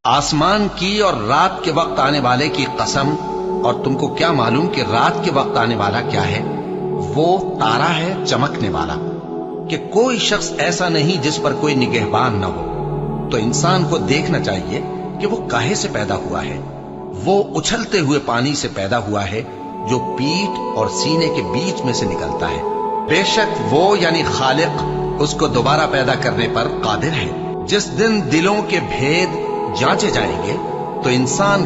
आसमान की और रात के वक्त आने वाले की कसम, और तुमको क्या मालूम कि रात के वक्त आने वाला क्या है? वो तारा है चमकने वाला, कि कोई शख्स ऐसा नहीं जिस पर कोई निगहबान न हो। तो इंसान को देखना चाहिए कि वो काहे से पैदा हुआ है। वो उछलते हुए पानी से पैदा हुआ है जो पीठ और सीने के बीच में से निकलता है। बेशक वो यानी खालिक उसको दोबारा पैदा करने पर कादिर है। जिस दिन दिलों के भेद जांचे जाएंगे तो इंसान